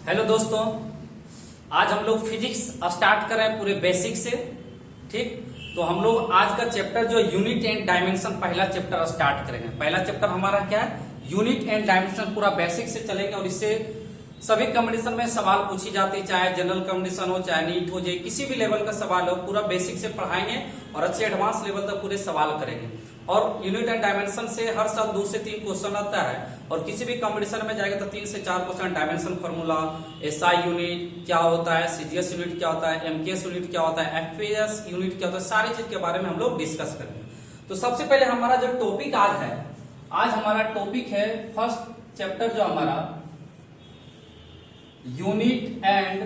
Hello दोस्तों, आज हम लोग फिजिक्स स्टार्ट कर रहे हैं पूरे बेसिक से। ठीक, तो हम लोग आज का चैप्टर जो यूनिट एंड डायमेंशन पहला चैप्टर स्टार्ट करेंगे। पहला चैप्टर हमारा क्या है? Unit and dimension. पूरा बेसिक से चलेंगे और इससे सभी कंपटीशन में सवाल पूछी जाती है, चाहे जनरल कंपटीशन हो, चाहे नीट हो जाए, किसी भी लेवल का सवाल हो, पूरा बेसिक से पढ़ाएंगे और अच्छे एडवांस लेवल तक पूरे सवाल करेंगे। और यूनिट एंड डायमेंशन से हर साल 2 से 3 क्वेश्चन आता है और किसी भी कंपटीशन में जाएगा तो 3 से 4 question dimension formula, SI unit क्या होता है, सीजीएस यूनिट क्या होता है, एमकेएस यूनिट क्या होता है, एफपीएस यूनिट क्या होता है, सारी चीज के बारे में हम लोग डिस्कस करेंगे। तो सबसे पहले हमारा जो टॉपिक आज है, आज हमारा टॉपिक है फर्स्ट चैप्टर जो हमारा यूनिट एंड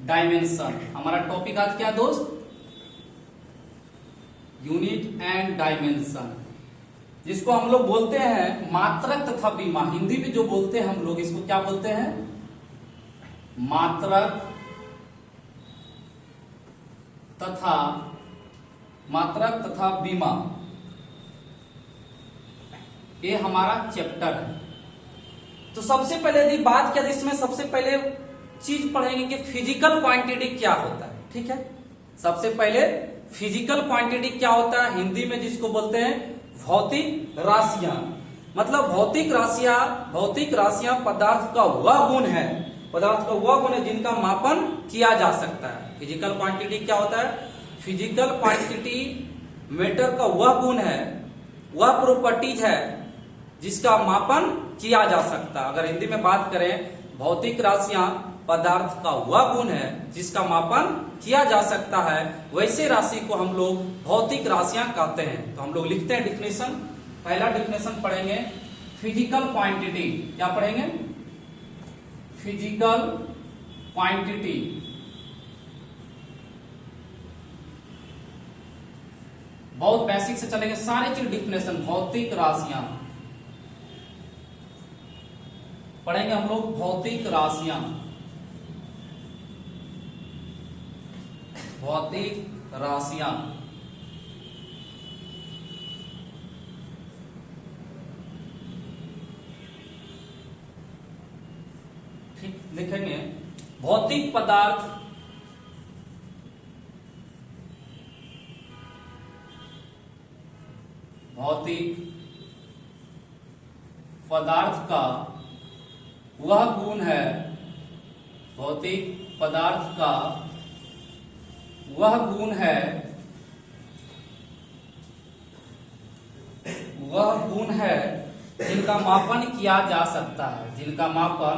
डायमेंशन। हमारा टॉपिक आज क्या दोस्त? यूनिट एंड डायमेंशन, जिसको हम लोग बोलते हैं मात्रक तथा विमा। हिंदी में जो बोलते हैं हम लोग इसको क्या बोलते हैं? मात्रक तथा विमा। ये हमारा चैप्टर है। तो सबसे पहले यदि बात किया, इसमें सबसे पहले चीज पढ़ेंगे कि फिजिकल क्वांटिटी क्या होता है। ठीक है, सबसे पहले फिजिकल क्वांटिटी क्या होता है, हिंदी में जिसको बोलते हैं भौतिक राशियां। मतलब भौतिक राशियां पदार्थ का वह गुण है, जिनका मापन किया जा सकता है। फिजिकल क्वांटिटी क्या होता है? फिजिकल क्वांटिटी मैटर का वह गुण है, वह प्रॉपर्टीज है जिसका मापन किया जा सकता है। अगर हिंदी में बात करें, भौतिक राशियां पदार्थ का वह गुण है जिसका मापन किया जा सकता है, वैसे राशि को हम लोग भौतिक राशियां कहते हैं। तो हम लोग लिखते हैं डिफिनेशन। पहला डिफिनेशन पढ़ेंगे फिजिकल क्वांटिटी। क्या पढ़ेंगे? फिजिकल क्वांटिटी बहुत बेसिक से चलेंगे, सारे चीज डिफिनेशन। भौतिक राशियां पढ़ेंगे हम लोग, भौतिक राशियां। ठीक, लिखेंगे भौतिक पदार्थ का वह गुण है, भौतिक पदार्थ का वह गुण है जिनका मापन किया जा सकता है, जिनका मापन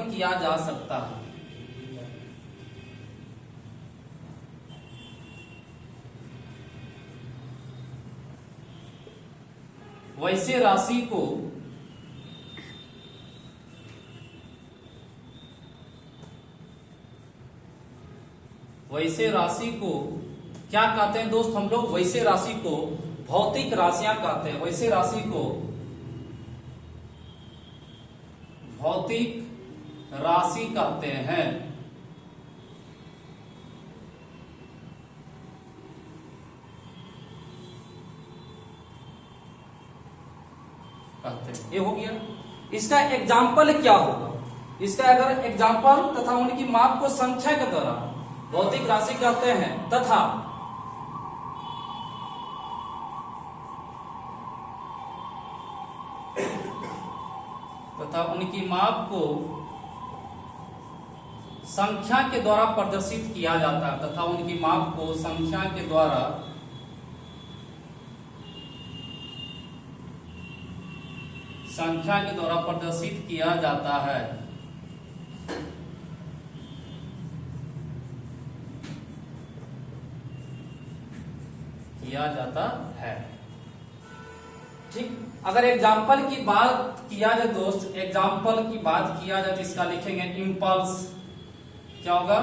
किया जा सकता है। वैसे राशि को क्या कहते हैं दोस्त हम लोग? वैसे राशि को भौतिक राशियां कहते हैं। वैसे राशि को भौतिक राशि कहते हैं। ये हो गया। इसका एग्जाम्पल क्या होगा? इसका अगर एग्जाम्पल तथा उनकी माप को संख्या के द्वारा भौतिक राशि कहते हैं, तथा उनकी माप को संख्या के द्वारा प्रदर्शित किया जाता है, तथा उनकी माप को संख्या के द्वारा प्रदर्शित किया जाता है। ठीक, अगर एग्जाम्पल की बात किया जाए दोस्त, तो इसका लिखेंगे इम्पल्स। क्या होगा?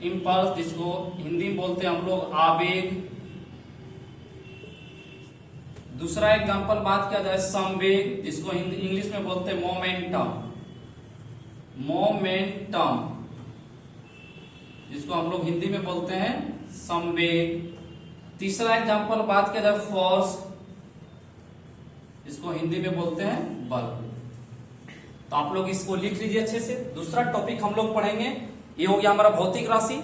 इम्पल्स, जिसको हिंदी में बोलते हैं हम लोग आवेग। दूसरा एग्जाम्पल बात किया जाए संवेग, जिसको इंग्लिश में बोलते हैं मोमेंटम, जिसको हम लोग हिंदी में बोलते हैं संवेग। तीसरा एग्जांपल बात किया जाए फोर्स, इसको हिंदी में बोलते हैं बल। तो आप लोग इसको लिख लीजिए अच्छे से। दूसरा टॉपिक हम लोग पढ़ेंगे, ये हो गया हमारा भौतिक राशि।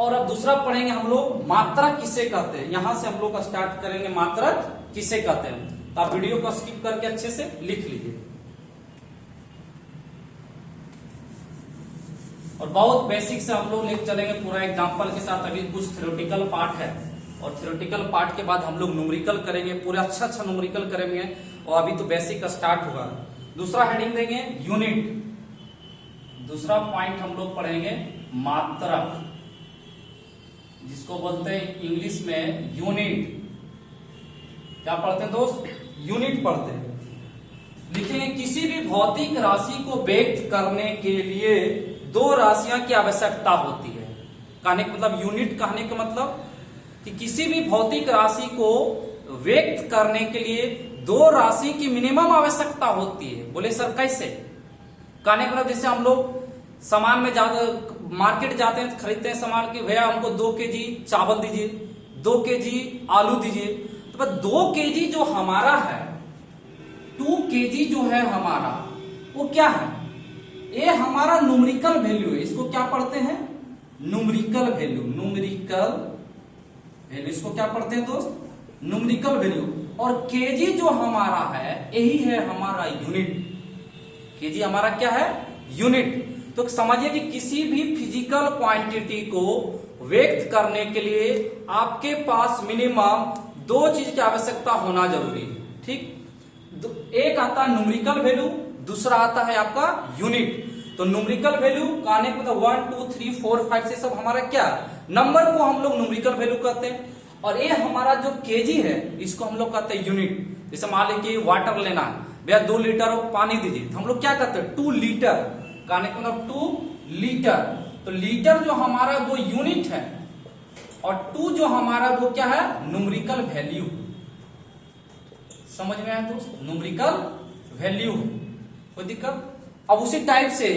और अब दूसरा पढ़ेंगे हम लोग मात्रक किसे कहते हैं। यहां से हम लोग स्टार्ट करेंगे मात्रक किसे कहते हैं। तो आप वीडियो को स्किप करके अच्छे से लिख लीजिए। और बहुत बेसिक से हम लोग लेके चलेंगे पूरा एग्जांपल के साथ। अभी कुछ थ्योरेटिकल पार्ट है और थ्योरेटिकल पार्ट के बाद हम लोग न्यूमेरिकल करेंगे, पूरा अच्छा न्यूमेरिकल करेंगे। और अभी तो बेसिक का स्टार्ट हुआ। दूसरा हेडिंग देंगे यूनिट। दूसरा पॉइंट हम लोग पढ़ेंगे मात्रक, जिसको बोलते हैं इंग्लिश में यूनिट। क्या पढ़ते हैं दोस्त? यूनिट पढ़ते हैं। लिखेंगे किसी भी भौतिक राशि को व्यक्त करने के लिए दो राशियां की आवश्यकता होती है। कहने का मतलब, यूनिट कहने का मतलब कि किसी भी भौतिक राशि को व्यक्त करने के लिए दो राशि की मिनिमम आवश्यकता होती है। बोले सर कैसे? कहने का मतलब जैसे हम लोग सामान में मार्केट जाते हैं, खरीदते हैं सामान के, भैया हमको 2 केजी चावल दीजिए, 2 केजी आलू दीजिए। तो 2 केजी जो हमारा है, 2 केजी जो है हमारा, वो क्या है? ये हमारा न्यूमेरिकल वैल्यू है। इसको क्या पढ़ते हैं? Numerical value. न्यूमेरिकल वैल्यू, इसको क्या पढ़ते हैं दोस्त? Numerical value. और केजी जो हमारा है, यही है हमारा यूनिट। केजी हमारा क्या है? यूनिट। तो समझिए कि किसी भी फिजिकल क्वांटिटी को व्यक्त करने के लिए आपके पास मिनिमम 2 चीज की आवश्यकता होना जरूरी है। ठीक, एक आता है न्यूमेरिकल वैल्यू, दूसरा आता है आपका यूनिट। तो न्यूमेरिकल वैल्यू कहने को तो 1 2 3 4 5 से सब हमारा क्या नंबर को हम लोग न्यूमेरिकल वैल्यू कहते हैं। और ये हमारा जो केजी है, इसको हम लोग कहते हैं यूनिट। जैसे मान लीजिए वाटर लेना है, भैया 2 लीटर पानी दीजिए, तो हम लोग क्या कहते हैं? 2 लीटर। कहने का मतलब 2 लीटर। तो लीटर जो हमारा वो यूनिट है, और 2 जो हमारा वो क्या है? Numerical value. समझ में आया दोस्त? Numerical value. कोई दिक्कत? अब उसी टाइप से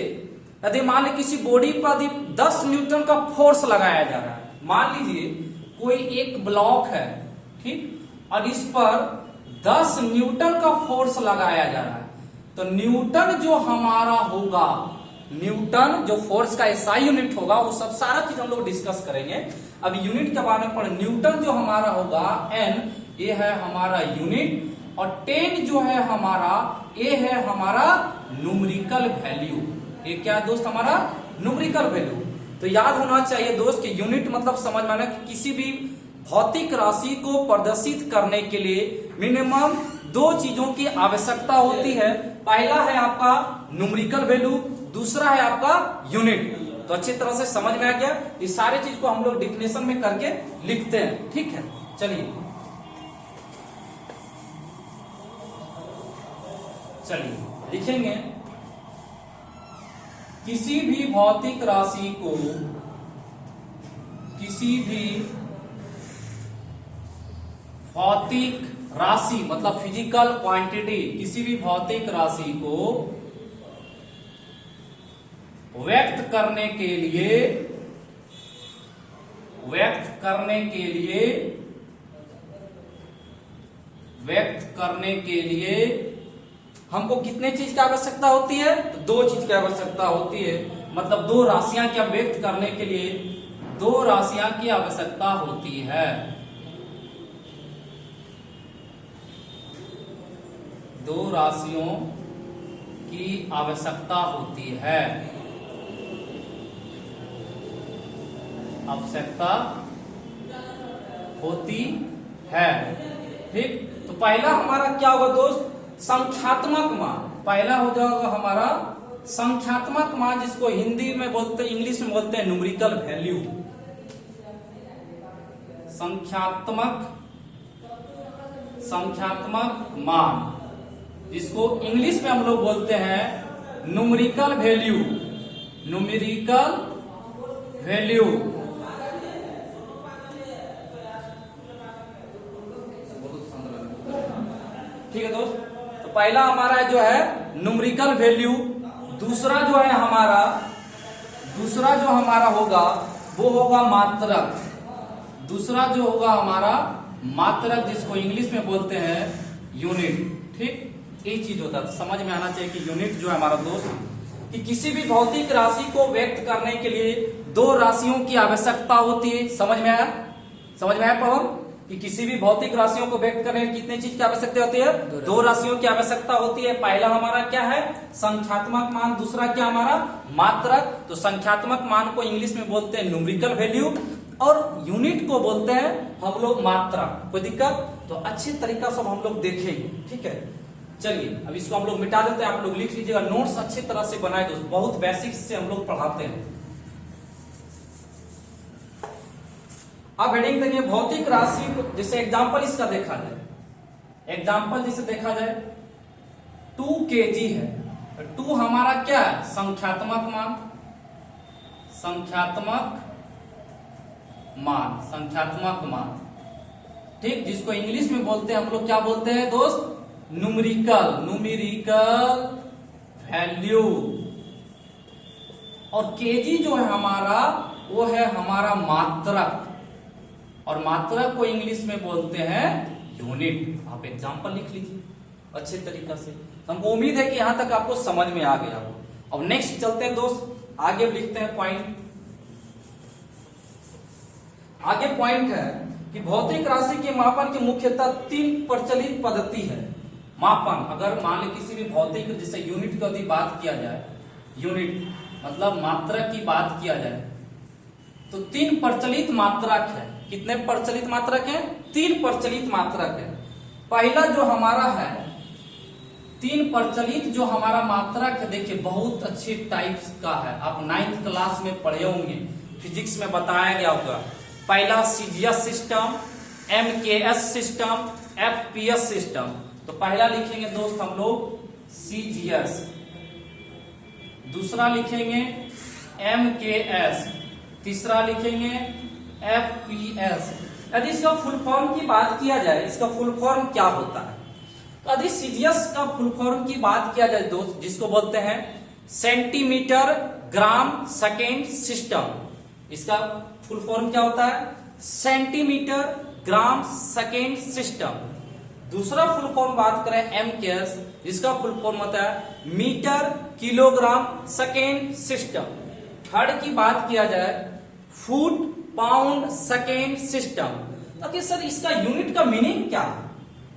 यदि मान लीजिए किसी बॉडी पर यदि 10 न्यूटन का फोर्स लगाया जा रहा है, मान लीजिए कोई एक ब्लॉक है, ठीक, और इस पर 10 न्यूटन का फोर्स लगाया जा रहा है, तो न्यूटन जो हमारा होगा, न्यूटन जो फोर्स का एसआई यूनिट होगा, वो सब सारा चीज हम लोग डिस्कस करेंगे। अब यूनिट के बारे में पढ़े। न्यूटन जो हमारा होगा एन, ये है हमारा यूनिट। और 10 जो है हमारा, ये है हमारा न्यूमेरिकल वैल्यू। ये क्या है दोस्त? हमारा न्यूमेरिकल वैल्यू। तो याद होना चाहिए दोस्त कि यूनिट मतलब समझ में आना कि किसी भी भौतिक राशि को प्रदर्शित करने के लिए मिनिमम 2 चीजों की आवश्यकता होती है। पहला है आपका न्यूमेरिकल वैल्यू, दूसरा है आपका यूनिट। तो अच्छी तरह से समझ में आ गया। इस सारे चीज को हम लोग डिफिनेशन में करके लिखते हैं। ठीक है, चलिए लिखेंगे किसी भी भौतिक राशि को, किसी भी भौतिक राशि मतलब फिजिकल क्वांटिटी, किसी भी भौतिक राशि को व्यक्त करने के लिए, व्यक्त करने के लिए हमको कितने चीज की आवश्यकता होती है? तो 2 चीज की आवश्यकता होती है। मतलब 2 राशियां क्या व्यक्त करने के लिए 2 राशियां की आवश्यकता होती है। 2 राशियों की आवश्यकता होती है। आवश्यकता होती है। ठीक, तो पहला हमारा क्या होगा दोस्त? संख्यात्मक मान। पहला हो जाएगा हमारा संख्यात्मक मान, जिसको हिंदी में बोलते हैं, इंग्लिश में बोलते हैं न्यूमेरिकल वैल्यू। संख्यात्मक मान, जिसको इंग्लिश में हम लोग बोलते हैं न्यूमेरिकल वैल्यू। Numerical value. ठीक है दोस्त, तो पहला हमारा जो है न्यूमेरिकल वैल्यू, दूसरा जो हमारा होगा वो होगा मात्रक। दूसरा जो होगा हमारा मात्रक, जिसको इंग्लिश में बोलते हैं यूनिट। ठीक, यही चीज होता है। तो समझ में आना चाहिए कि यूनिट जो है हमारा दोस्त, कि किसी भी भौतिक राशि को व्यक्त करने के लिए दो राशियों की आवश्यकता होती है। समझ में आया? समझ में आया पवन? कि किसी भी भौतिक राशियों को व्यक्त करने के लिए कितने चीज की आवश्यकता होती है? दो राशियों की आवश्यकता होती है। पहला हमारा क्या है? संख्यात्मक मान। दूसरा क्या हमारा? मात्रक। तो संख्यात्मक मान को इंग्लिश में बोलते हैं न्यूमेरिकल वैल्यू, और यूनिट को बोलते हैं हम लोग मात्रा। कोई दिक्कत? तो अच्छे तरीका से हम लोग देखेंगे। ठीक है, चलिए अब इसको हम लोग मिटा देते हैं। आप लोग लिख लीजिएगा, नोट्स अच्छी तरह से बनाए दोस्त, बहुत बेसिक्स से हम लोग पढ़ाते हैं। अब हेडिंग देंगे भौतिक राशि को, जैसे एग्जांपल इसका देखा जाए। एग्जांपल जैसे देखा जाए 2 kg है। 2 हमारा क्या है? संख्यात्मक मान। संख्यात्मक मान, संख्यात्मक मान। ठीक, जिसको इंग्लिश में बोलते हैं हम लोग क्या बोलते हैं दोस्त? Numerical, numerical value. और केजी जो है हमारा, वो है हमारा मात्रक, और मात्रक को इंग्लिश में बोलते हैं यूनिट। आप एग्जांपल लिख लीजिए अच्छे तरीका से। हमको उम्मीद है कि यहां तक आपको समझ में आ गया हो। अब नेक्स्ट चलते हैं दोस्त, आगे लिखते हैं पॉइंट। आगे पॉइंट है कि भौतिक राशि के मापन की मुख्यतः 3 प्रचलित पद्धति है। मापन, अगर मान ली किसी भी भौतिक, जैसे यूनिट की यदि बात किया जाए, यूनिट मतलब मात्रक की बात किया जाए, तो 3 प्रचलित मात्रक है। कितने प्रचलित मात्रक हैं? 3 प्रचलित मात्रक है। पहला जो हमारा है 3 प्रचलित जो हमारा मात्रक है, देखिए बहुत अच्छे टाइप्स का है। आप 9th क्लास में पढ़े होंगे, फिजिक्स में बताया गया होगा। पहला CGS system, MKS system, FPS system. तो पहला लिखेंगे दोस्त हम लोग सीजीएस, दूसरा लिखेंगे एमकेएस, तीसरा लिखेंगे एफपीएस। यदि इसका फुल फॉर्म की बात किया जाए, इसका फुल फॉर्म क्या होता है? तो यदि सीजीएस का फुल फॉर्म की बात किया जाए दोस्त, जिसको बोलते हैं सेंटीमीटर ग्राम सेकेंड सिस्टम। इसका फुल फॉर्म क्या होता है? Centimetre gram second system. दूसरा फुल फॉर्म बात करें एमकेएस, जिसका फुल फॉर्म होता है metre kilogram second system. Third की बात किया जाए फुट पाउंड सेकेंड सिस्टम। तो सर इसका यूनिट का मीनिंग क्या है?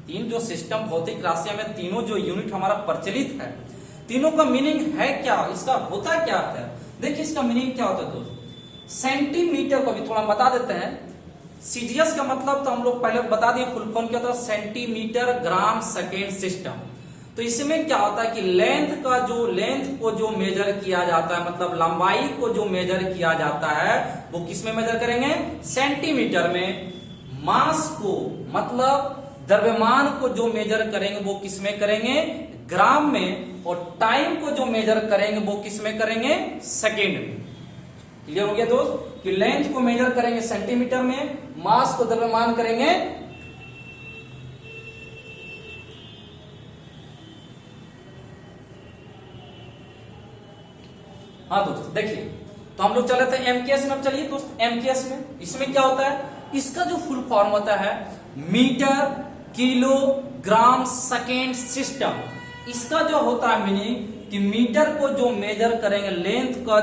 3 जो सिस्टम भौतिक राशियां में, तीनों जो यूनिट हमारा प्रचलित है, तीनों का मीनिंग है क्या? इसका होता क्या है? देखिए इसका मीनिंग क्या होता है दोस्त। सेंटीमीटर को भी थोड़ा बता देते हैं। सीजीएस का मतलब तो हम लोग पहले बता दिए, फुल फॉर्म क्या होता है? Centimetre gram second system. तो इसमें क्या होता है कि लेंथ को जो मेजर किया जाता है, मतलब लंबाई को जो मेजर किया जाता है, वो किस में मेजर करेंगे? सेंटीमीटर में। मास को मतलब द्रव्यमान को जो मेजर करेंगे वो किस में करेंगे? ग्राम में। और टाइम को जो मेजर करेंगे वो किस में करेंगे? सेकेंड में। क्लियर हो गया दोस्त कि लेंथ को मेजर करेंगे सेंटीमीटर में, मास को द्रव्यमान करेंगे हाँ दोस्त देखिए, तो हम लोग चले थे एमकेएस में। अब चलिए दोस्त एमकेएस में, इसमें क्या होता है? इसका जो फुल फॉर्म होता है मीटर किलोग्राम सेकेंड सिस्टम। इसका जो होता है मीनिंग कि मीटर को जो मेजर करेंगे, लेंथ को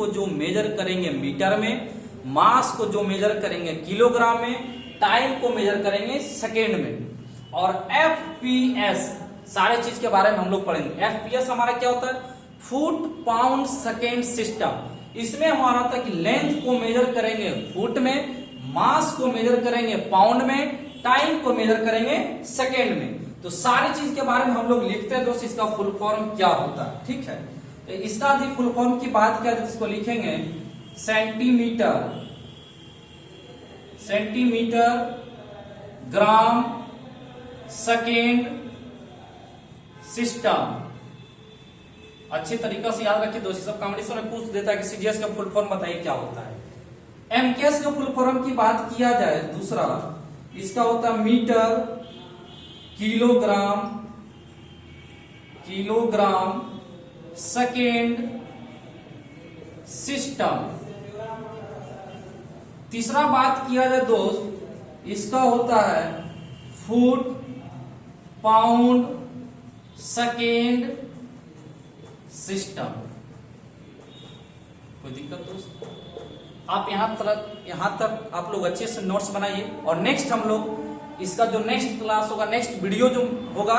जो मेजर करेंगे मीटर में, मास को जो मेजर करेंगे किलोग्राम में, टाइम को मेजर करेंगे सेकेंड में। और एफपीएस सारे चीज के बारे में हम लोग पढ़ेंगे। एफपीएस हमारा क्या होता है? Foot pound second system. इसमें हमारा होता है कि लेंथ को मेजर करेंगे फुट में, मास को मेजर करेंगे पाउंड में, टाइम को मेजर करेंगे सेकेंड में। तो सारी चीज के बारे में हम लोग लिखते हैं दोस्त, इसका फुल फॉर्म क्या होता है। ठीक है, तो इसका यदि फुल फॉर्म की बात किया जाए तो इसको लिखेंगे सेंटीमीटर ग्राम सेकेंड सिस्टम। अच्छे तरीका से याद रखिए दोस्त, सब कॉम्पिटिशन में पूछ देता है कि सीजीएस का फुल फॉर्म बताइए क्या होता है। एमकेएस का फुल फॉर्म की बात किया जाए, दूसरा इसका होता है मीटर किलोग्राम सेकेंड सिस्टम। तीसरा बात किया जाए दोस्त, इसका होता है फुट, पाउंड, सेकेंड सिस्टम। कोई दिक्कत दोस्त? आप यहां तक आप लोग अच्छे से नोट्स बनाइए, और नेक्स्ट हम लोग इसका जो नेक्स्ट क्लास होगा, नेक्स्ट वीडियो जो होगा,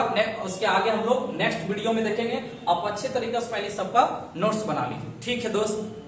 उसके आगे हम लोग नेक्स्ट वीडियो में देखेंगे। आप अच्छे तरीके से पहले सबका नोट्स बना लीजिए। ठीक है दोस्त।